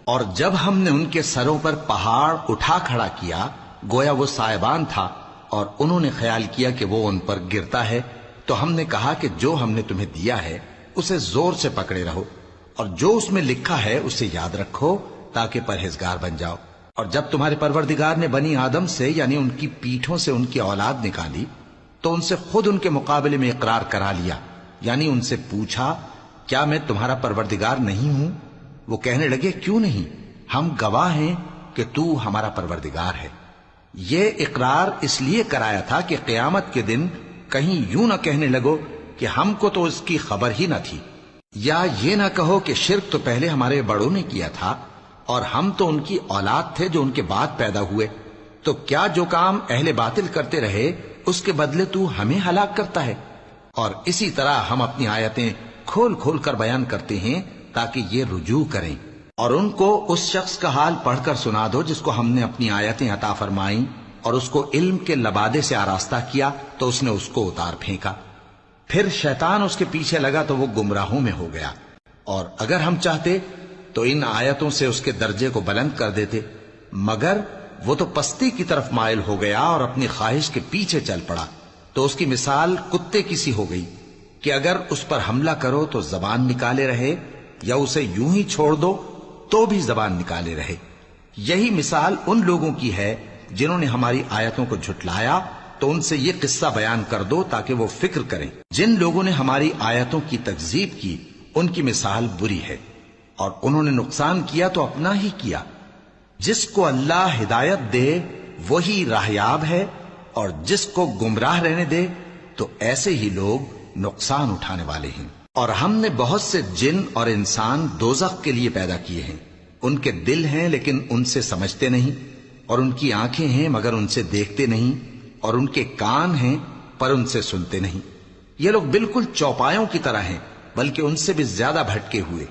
اور جب ہم نے ان کے سروں پر پہاڑ اٹھا کھڑا کیا گویا وہ سائبان تھا اور انہوں نے خیال کیا کہ وہ ان پر گرتا ہے، تو ہم نے کہا کہ جو ہم نے تمہیں دیا ہے اسے زور سے پکڑے رہو اور جو اس میں لکھا ہے اسے یاد رکھو تاکہ پرہیزگار بن جاؤ۔ اور جب تمہارے پروردگار نے بنی آدم سے یعنی ان کی پیٹھوں سے ان کی اولاد نکالی تو ان سے خود ان کے مقابلے میں اقرار کرا لیا، یعنی ان سے پوچھا کیا میں تمہارا پروردگار نہیں ہوں؟ وہ کہنے لگے کیوں نہیں، ہم گواہ ہیں کہ تو ہمارا پروردگار ہے۔ یہ اقرار اس لیے کرایا تھا کہ قیامت کے دن کہیں یوں نہ کہنے لگو کہ ہم کو تو اس کی خبر ہی نہ تھی، یا یہ نہ کہو کہ شرک تو پہلے ہمارے بڑوں نے کیا تھا اور ہم تو ان کی اولاد تھے جو ان کے بعد پیدا ہوئے، تو کیا جو کام اہل باطل کرتے رہے اس کے بدلے تو ہمیں ہلاک کرتا ہے؟ اور اسی طرح ہم اپنی آیتیں کھول کھول کر بیان کرتے ہیں تاکہ یہ رجوع کریں۔ اور ان کو اس شخص کا حال پڑھ کر سنا دو جس کو ہم نے اپنی آیتیں عطا فرمائیں اور اس کو علم کے لبادے سے آراستہ کیا تو اس نے اس کو اتار پھینکا، پھر شیطان اس کے پیچھے لگا تو وہ گمراہوں میں ہو گیا۔ اور اگر ہم چاہتے تو ان آیتوں سے اس کے درجے کو بلند کر دیتے، مگر وہ تو پستی کی طرف مائل ہو گیا اور اپنی خواہش کے پیچھے چل پڑا، تو اس کی مثال کتے کی سی ہو گئی کہ اگر اس پر حملہ کرو تو زبان نکالے رہے، یا اسے یوں ہی چھوڑ دو تو بھی زبان نکالے رہے۔ یہی مثال ان لوگوں کی ہے جنہوں نے ہماری آیتوں کو جھٹلایا، تو ان سے یہ قصہ بیان کر دو تاکہ وہ فکر کریں۔ جن لوگوں نے ہماری آیتوں کی تکذیب کی ان کی مثال بری ہے، اور انہوں نے نقصان کیا تو اپنا ہی کیا۔ جس کو اللہ ہدایت دے وہی راہیاب ہے، اور جس کو گمراہ رہنے دے تو ایسے ہی لوگ نقصان اٹھانے والے ہیں۔ اور ہم نے بہت سے جن اور انسان دوزخ کے لیے پیدا کیے ہیں، ان کے دل ہیں لیکن ان سے سمجھتے نہیں، اور ان کی آنکھیں ہیں مگر ان سے دیکھتے نہیں، اور ان کے کان ہیں پر ان سے سنتے نہیں۔ یہ لوگ بالکل چوپایوں کی طرح ہیں بلکہ ان سے بھی زیادہ بھٹکے ہوئے۔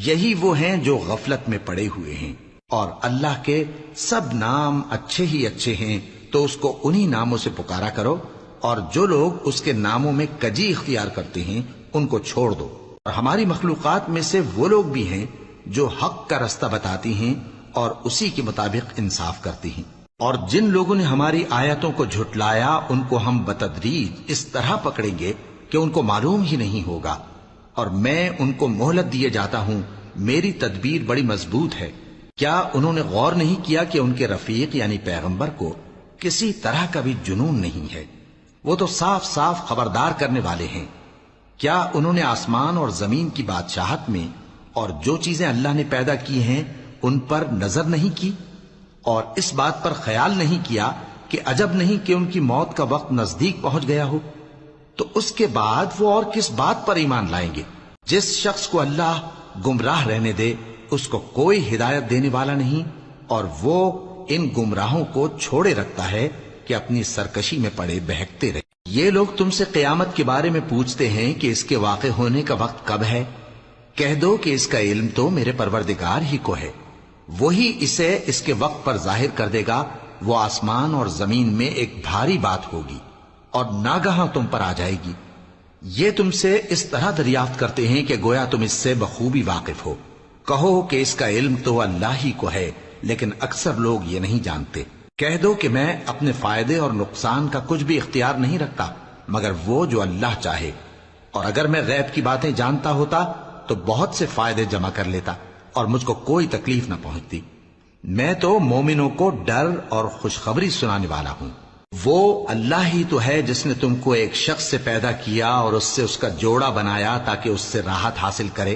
یہی وہ ہیں جو غفلت میں پڑے ہوئے ہیں۔ اور اللہ کے سب نام اچھے ہی اچھے ہیں، تو اس کو انہی ناموں سے پکارا کرو، اور جو لوگ اس کے ناموں میں کجی اختیار کرتے ہیں ان کو چھوڑ دو۔ اور ہماری مخلوقات میں سے وہ لوگ بھی ہیں جو حق کا رستہ بتاتی ہیں اور اسی کے مطابق انصاف کرتی ہیں۔ اور جن لوگوں نے ہماری آیتوں کو جھٹلایا ان کو ہم بتدریج اس طرح پکڑیں گے کہ ان کو معلوم ہی نہیں ہوگا، اور میں ان کو مہلت دیے جاتا ہوں، میری تدبیر بڑی مضبوط ہے۔ کیا انہوں نے غور نہیں کیا کہ ان کے رفیق یعنی پیغمبر کو کسی طرح کا بھی جنون نہیں ہے؟ وہ تو صاف صاف خبردار کرنے والے ہیں۔ کیا انہوں نے آسمان اور زمین کی بادشاہت میں اور جو چیزیں اللہ نے پیدا کی ہیں ان پر نظر نہیں کی، اور اس بات پر خیال نہیں کیا کہ عجب نہیں کہ ان کی موت کا وقت نزدیک پہنچ گیا ہو؟ تو اس کے بعد وہ اور کس بات پر ایمان لائیں گے؟ جس شخص کو اللہ گمراہ رہنے دے اس کو کوئی ہدایت دینے والا نہیں، اور وہ ان گمراہوں کو چھوڑے رکھتا ہے کہ اپنی سرکشی میں پڑے بہکتے رہے۔ یہ لوگ تم سے قیامت کے بارے میں پوچھتے ہیں کہ اس کے واقع ہونے کا وقت کب ہے؟ کہہ دو کہ اس کا علم تو میرے پروردگار ہی کو ہے، وہی اسے اس کے وقت پر ظاہر کر دے گا۔ وہ آسمان اور زمین میں ایک بھاری بات ہوگی اور ناگہاں تم پر آ جائے گی۔ یہ تم سے اس طرح دریافت کرتے ہیں کہ گویا تم اس سے بخوبی واقف ہو۔ کہو کہ اس کا علم تو اللہ ہی کو ہے، لیکن اکثر لوگ یہ نہیں جانتے۔ کہہ دو کہ میں اپنے فائدے اور نقصان کا کچھ بھی اختیار نہیں رکھتا مگر وہ جو اللہ چاہے، اور اگر میں غیب کی باتیں جانتا ہوتا تو بہت سے فائدے جمع کر لیتا اور مجھ کو کوئی تکلیف نہ پہنچتی۔ میں تو مومنوں کو ڈر اور خوشخبری سنانے والا ہوں۔ وہ اللہ ہی تو ہے جس نے تم کو ایک شخص سے پیدا کیا اور اس سے اس کا جوڑا بنایا تاکہ اس سے راحت حاصل کرے۔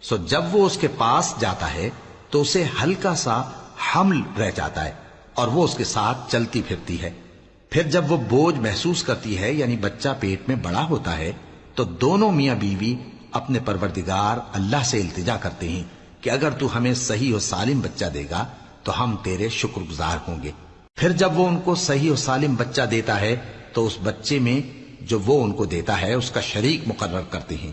سو جب وہ اس کے پاس جاتا ہے تو اسے ہلکا سا حمل رہ جاتا ہے اور وہ اس کے ساتھ چلتی پھرتی ہے۔ پھر جب وہ بوجھ محسوس کرتی ہے یعنی بچہ پیٹ میں بڑا ہوتا ہے تو دونوں میاں بیوی اپنے پروردگار اللہ سے التجا کرتے ہیں کہ اگر تو ہمیں صحیح و سالم بچہ دے گا تو ہم تیرے شکر گزار ہوں گے۔ پھر جب وہ ان کو صحیح و سالم بچہ دیتا ہے تو اس بچے میں جو وہ ان کو دیتا ہے اس کا شریک مقرر کرتے ہیں۔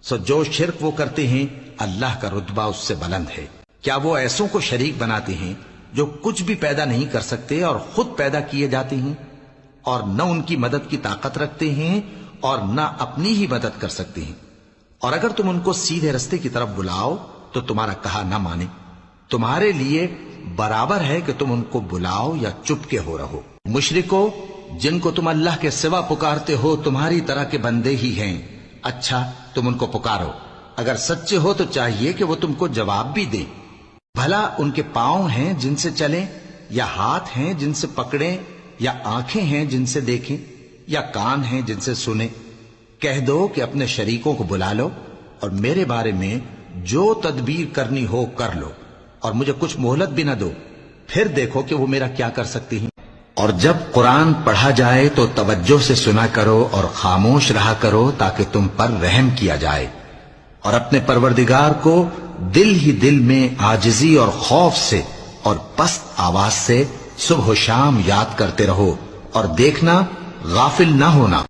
سو جو شرک وہ کرتے ہیں اللہ کا رتبہ اس سے بلند ہے۔ کیا وہ ایسوں کو شریک بناتے ہیں جو کچھ بھی پیدا نہیں کر سکتے اور خود پیدا کیے جاتے ہیں، اور نہ ان کی مدد کی طاقت رکھتے ہیں اور نہ اپنی ہی مدد کر سکتے ہیں؟ اور اگر تم ان کو سیدھے رستے کی طرف بلاؤ تو تمہارا کہا نہ مانے، تمہارے لیے برابر ہے کہ تم ان کو بلاؤ یا چپ کے ہو رہو۔ مشرکو، جن کو تم اللہ کے سوا پکارتے ہو تمہاری طرح کے بندے ہی ہیں، اچھا تم ان کو پکارو، اگر سچے ہو تو چاہیے کہ وہ تم کو جواب بھی دیں۔ بھلا ان کے پاؤں ہیں جن سے چلیں، یا ہاتھ ہیں جن سے پکڑیں، یا آنکھیں ہیں جن سے دیکھیں، یا کان ہیں جن سے سنیں؟ کہہ دو کہ اپنے شریکوں کو بلا لو اور میرے بارے میں جو تدبیر کرنی ہو کر لو، اور مجھے کچھ مہلت بھی نہ دو، پھر دیکھو کہ وہ میرا کیا کر سکتی ہیں۔ اور جب قرآن پڑھا جائے تو توجہ سے سنا کرو اور خاموش رہا کرو تاکہ تم پر رحم کیا جائے، اور اپنے پروردگار کو دل ہی دل میں عاجزی اور خوف سے اور پست آواز سے صبح و شام یاد کرتے رہو، اور دیکھنا غافل نہ ہونا۔